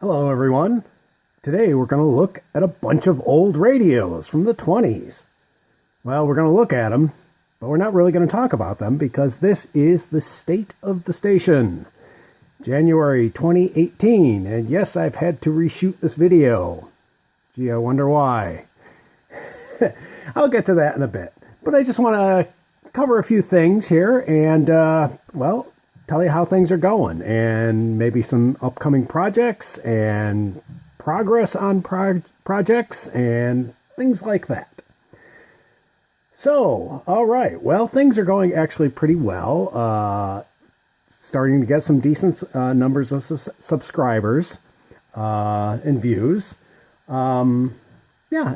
Hello everyone. Today we're going to look at a bunch of old radios from the 20s. Well, we're going to look at them, but we're not really going to talk about them because this is the state of the station. January 2018, and yes, I've had to reshoot this video. Gee, I wonder why. I'll get to that in a bit, but I just want to cover a few things here and, well, tell you how things are going and maybe some upcoming projects and progress on projects and things like that. So, all right. Well, things are going actually pretty well. Starting to get some decent numbers of subscribers and views. Yeah,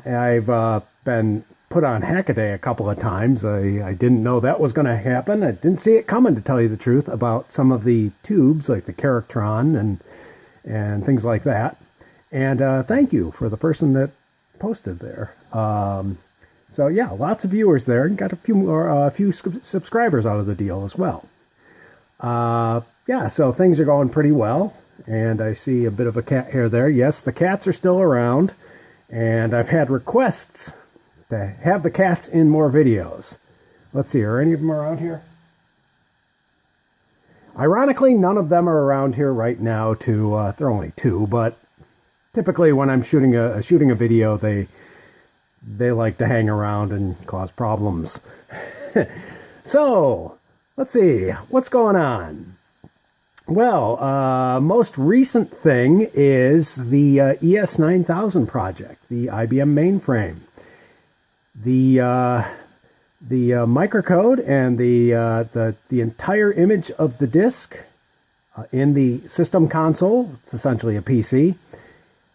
I've been put on Hackaday a couple of times. I didn't know that was going to happen. I didn't see it coming, to tell you the truth, about some of the tubes, like the Charactron and things like that. And thank you for the person that posted there. So yeah, lots of viewers there, and got a few subscribers out of the deal as well. Yeah, so things are going pretty well, and I see a bit of a cat hair there. Yes, the cats are still around, and I've had requests to have the cats in more videos. Let's see, are any of them around here? Ironically, none of them are around here right now to, there are only two, but typically when I'm shooting a video, they like to hang around and cause problems. So, let's see, what's going on? Well, most recent thing is the ES9000 project, the IBM mainframe. The microcode and the entire image of the disk in the system console, it's essentially a PC,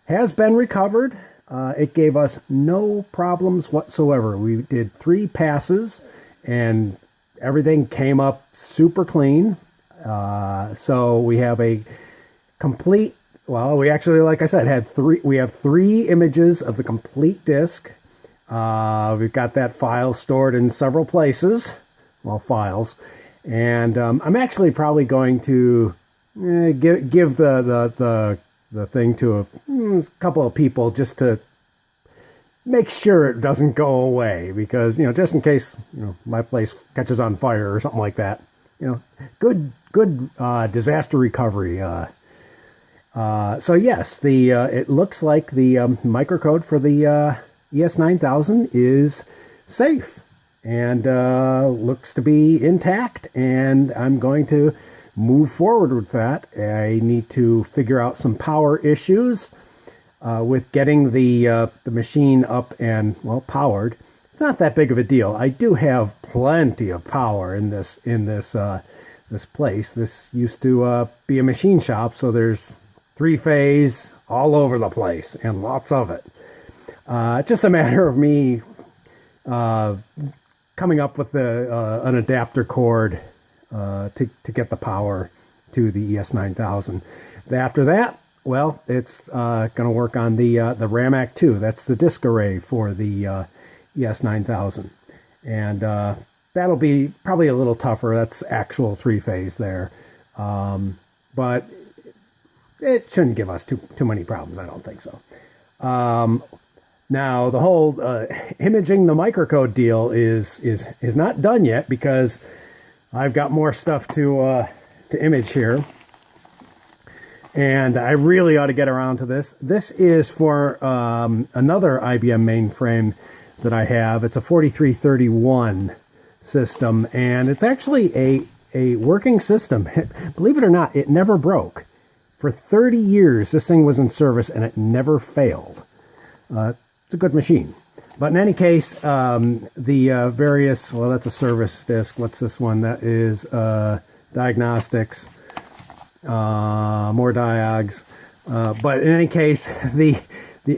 has been recovered. It gave us no problems whatsoever. We did 3 passes and everything came up super clean. So we have a complete, well, we actually, like I said, we have 3 images of the complete disk. We've got that file stored in several places, well, files, and I'm actually probably going to give the thing to a couple of people just to make sure it doesn't go away, because, you know, just in case, you know, my place catches on fire or something like that, you know, good disaster recovery. So yes, it looks like the microcode for the ES9000 is safe and looks to be intact, and I'm going to move forward with that. I need to figure out some power issues with getting the machine up and, well, powered. It's not that big of a deal. I do have plenty of power in this place. This used to be a machine shop, so there's 3-phase all over the place and lots of it. Just a matter of me coming up with an adapter cord to get the power to the ES9000. After that, well, it's going to work on the RAMAC 2. That's the disk array for the ES9000. And that'll be probably a little tougher. That's actual 3-phase there. But it shouldn't give us too many problems, I don't think so. Now, the whole imaging the microcode deal is not done yet, because I've got more stuff to image here, and I really ought to get around to this. This is for another IBM mainframe that I have. It's a 4331 system, and it's actually a working system. Believe it or not, it never broke. For 30 years, this thing was in service, and it never failed. It's a good machine. But in any case, the various, well, that's a service disk. What's this one? That is diagnostics, more diags. But in any case, the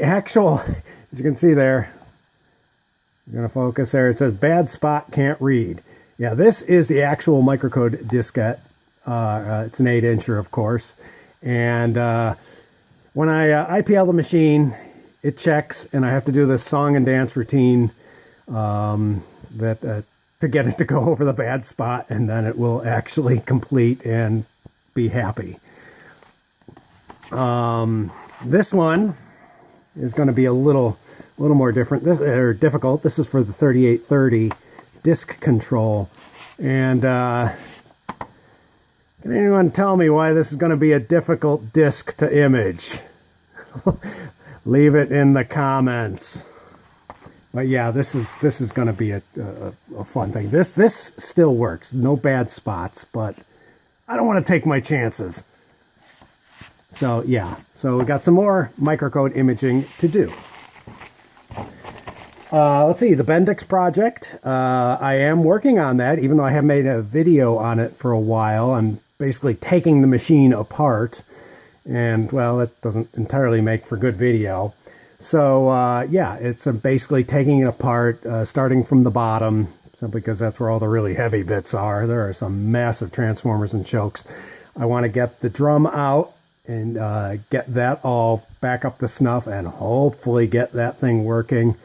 actual, as you can see there, I'm going to focus there. It says bad spot, can't read. Yeah, this is the actual microcode diskette. It's an 8-incher, of course. And when I IPL the machine, it checks, and I have to do this song and dance routine to get it to go over the bad spot, and then it will actually complete and be happy. This one is going to be a little more different, or difficult. This is for the 3830 disk control. And can anyone tell me why this is going to be a difficult disk to image? Leave it in the comments. But yeah, this is going to be a fun thing. This still works, no bad spots, but I don't want to take my chances. So yeah, so we got some more microcode imaging to do. Let's see, the Bendix Project. I am working on that, even though I have made a video on it for a while. I'm basically taking the machine apart, and well, it doesn't entirely make for good video. So yeah, it's basically taking it apart, starting from the bottom, simply because that's where all the really heavy bits are. There are some massive transformers and chokes. I want to get the drum out and get that all back up to snuff and hopefully get that thing working.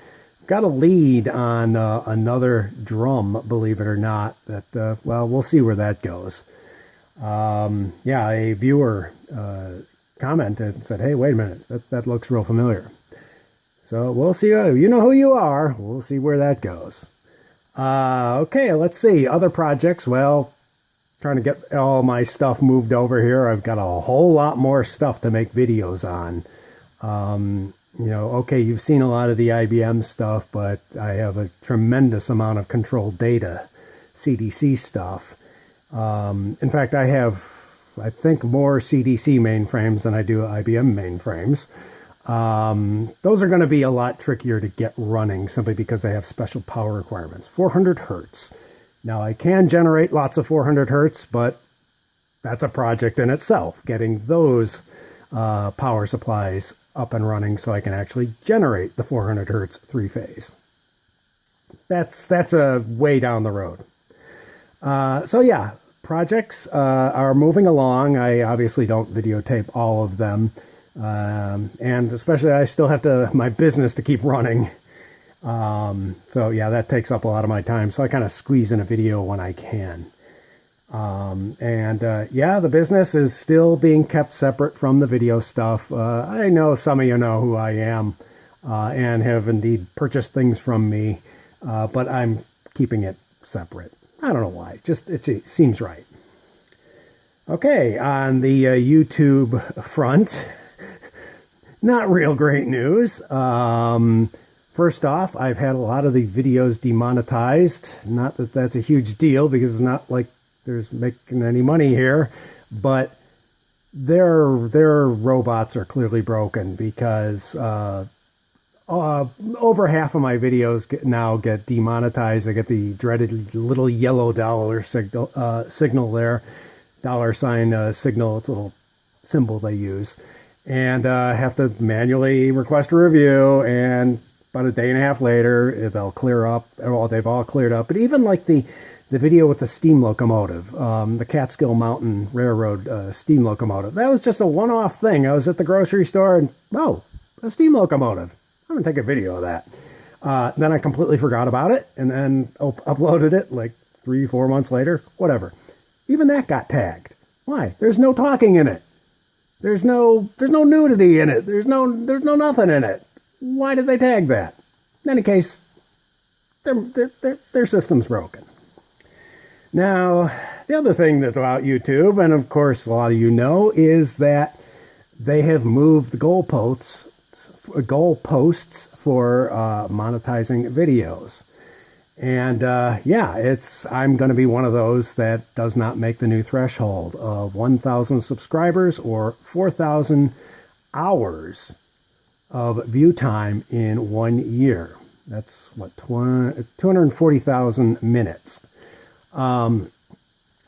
Got a lead on another drum, believe it or not. That well, we'll see where that goes. Yeah, a viewer commented and said, hey, wait a minute, that looks real familiar. So we'll see. You know who you are. We'll see where that goes. Okay, let's see. Other projects. Well, trying to get all my stuff moved over here. I've got a whole lot more stuff to make videos on. You know, okay, you've seen a lot of the IBM stuff, but I have a tremendous amount of controlled data, CDC stuff. In fact, I have, I think, more CDC mainframes than I do IBM mainframes. Those are going to be a lot trickier to get running simply because they have special power requirements. 400 hertz. Now, I can generate lots of 400 hertz, but that's a project in itself, getting those power supplies up and running so I can actually generate the 400 hertz three-phase. That's a way down the road. So yeah, projects are moving along. I obviously don't videotape all of them. And especially I still have my business to keep running. So yeah, that takes up a lot of my time. So I kind of squeeze in a video when I can. Yeah, the business is still being kept separate from the video stuff. I know some of you know who I am, and have indeed purchased things from me. But I'm keeping it separate. I don't know why, just it seems right. Okay, on the YouTube front, not real great news. First off, I've had a lot of the videos demonetized. Not that that's a huge deal, because it's not like there's making any money here, but their robots are clearly broken, because over half of my videos now get demonetized. I get the dreaded little yellow dollar signal there, dollar sign signal. It's a little symbol they use. And I have to manually request a review, and about a day and a half later, they'll clear up. Well, they've all cleared up. But even like the video with the steam locomotive, the Catskill Mountain Railroad steam locomotive, that was just a one-off thing. I was at the grocery store and, oh, a steam locomotive. I'm going to take a video of that. Then I completely forgot about it, and then uploaded it like 3-4 months later, whatever. Even that got tagged. Why? There's no talking in it. There's no nudity in it. There's no nothing in it. Why did they tag that? In any case, their system's broken. Now, the other thing that's about YouTube, and of course a lot of you know, is that they have moved the goalposts for monetizing videos. And yeah, I'm going to be one of those that does not make the new threshold of 1,000 subscribers or 4,000 hours of view time in 1 year. That's what, 240,000 minutes. I'm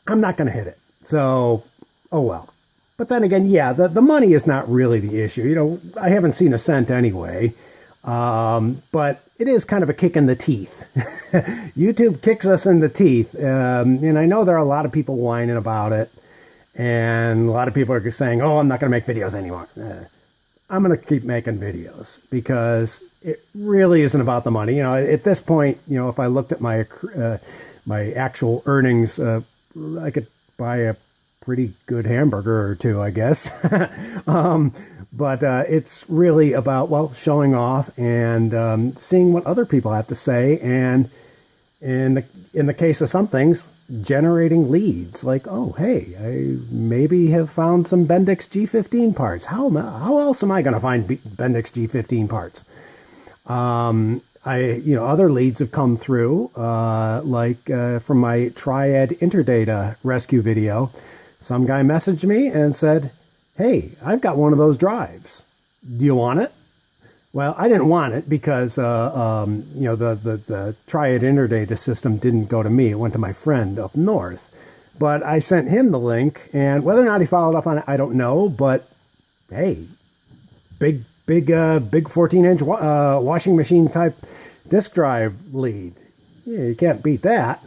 not going to hit it. So, oh well. But then again, yeah, the money is not really the issue. You know, I haven't seen a cent anyway. But it is kind of a kick in the teeth. YouTube kicks us in the teeth. And I know there are a lot of people whining about it. And a lot of people are saying, oh, I'm not going to make videos anymore. I'm going to keep making videos, because it really isn't about the money. You know, at this point, you know, if I looked at my actual earnings, I could buy a pretty good hamburger or two, I guess. But it's really about, well, showing off and seeing what other people have to say, and in the case of some things, generating leads. Like, oh, hey, I maybe have found some Bendix G15 parts. How else am I going to find Bendix G15 parts? Other leads have come through, from my Triad Interdata rescue video. Some guy messaged me and said, hey, I've got one of those drives. Do you want it? Well, I didn't want it because, the Triad Interdata system didn't go to me. It went to my friend up north. But I sent him the link, and whether or not he followed up on it, I don't know. But, hey, big 14-inch washing machine type disk drive lead. Yeah, you can't beat that.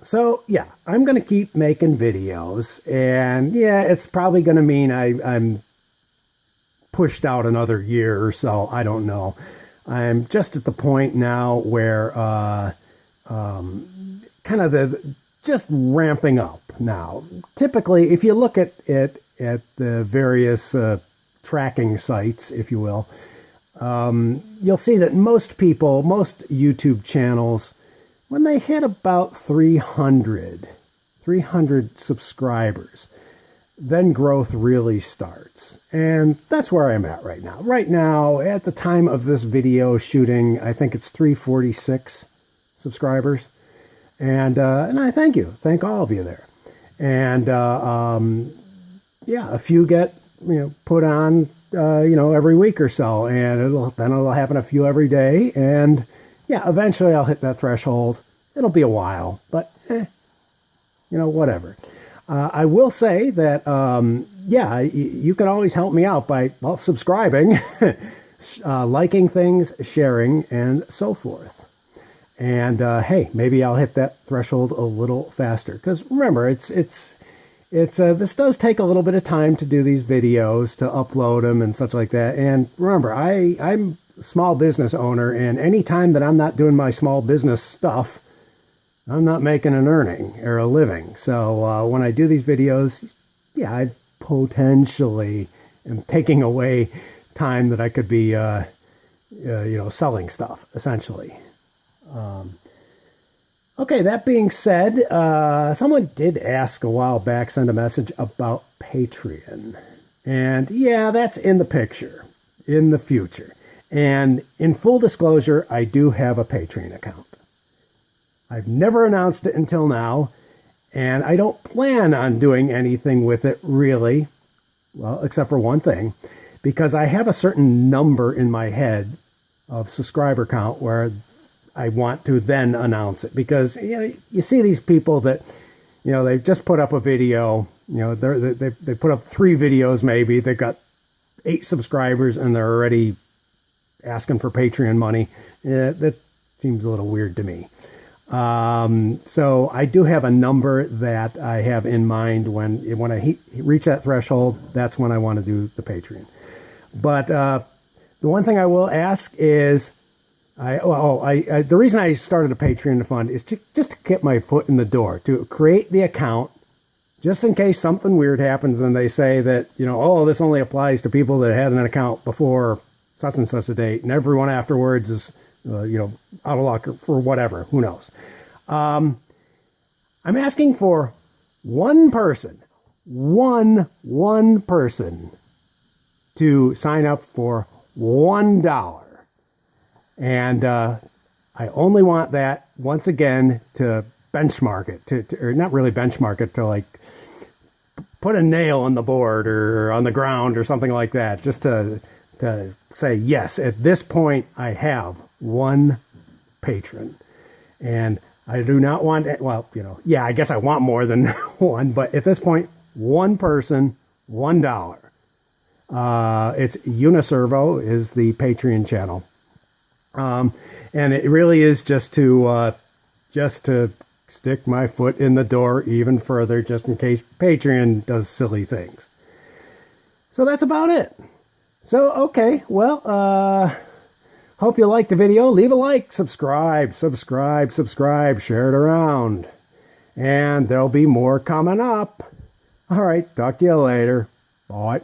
So, yeah, I'm going to keep making videos. And, yeah, it's probably going to mean I'm pushed out another year or so. I don't know. I'm just at the point now where just ramping up now. Typically, if you look at the various tracking sites, if you will, you'll see that most YouTube channels, when they hit about 300 subscribers, then growth really starts. And that's where I'm at right now. Right now, at the time of this video shooting, I think it's 346 subscribers. And I thank you. Thank all of you there. And, a few get, put on, every week or so. And it'll happen a few every day. And, yeah, eventually I'll hit that threshold. It'll be a while, but, whatever. I will say that, you can always help me out by, well, subscribing, liking things, sharing, and so forth. And, hey, maybe I'll hit that threshold a little faster. Because remember, this does take a little bit of time to do these videos, to upload them and such like that. And remember, I'm a small business owner, and any time that I'm not doing my small business stuff, I'm not making an earning or a living. So when I do these videos, yeah, I potentially am taking away time that I could be, selling stuff, essentially. Okay, that being said, someone did ask a while back, send a message about Patreon. And yeah, that's in the picture, in the future. And in full disclosure, I do have a Patreon account. I've never announced it until now, and I don't plan on doing anything with it, really, well, except for one thing, because I have a certain number in my head of subscriber count where I want to then announce it. Because, you see these people that, they've just put up a video, they put up 3 videos maybe, they've got 8 subscribers, and they're already asking for Patreon money. That seems a little weird to me. So I do have a number that I have in mind when I reach that threshold. That's when I want to do the Patreon. But the one thing I will ask is, the reason I started a Patreon fund is just to get my foot in the door, to create the account, just in case something weird happens and they say that, this only applies to people that had an account before such and such a date, and everyone afterwards is out of luck or whatever, who knows. I'm asking for one person to sign up for $1. And I only want that, once again, to benchmark it, or not really benchmark it, to like put a nail on the board or on the ground or something like that, just to say, yes, at this point, I have one patron. And I do not want, I guess I want more than one, but at this point, one person, $1. It's Uniservo is the Patreon channel. And it really is just to stick my foot in the door even further, just in case Patreon does silly things. So that's about it. So, okay, well, hope you liked the video. Leave a like, subscribe, share it around. And there'll be more coming up. All right, talk to you later. Bye.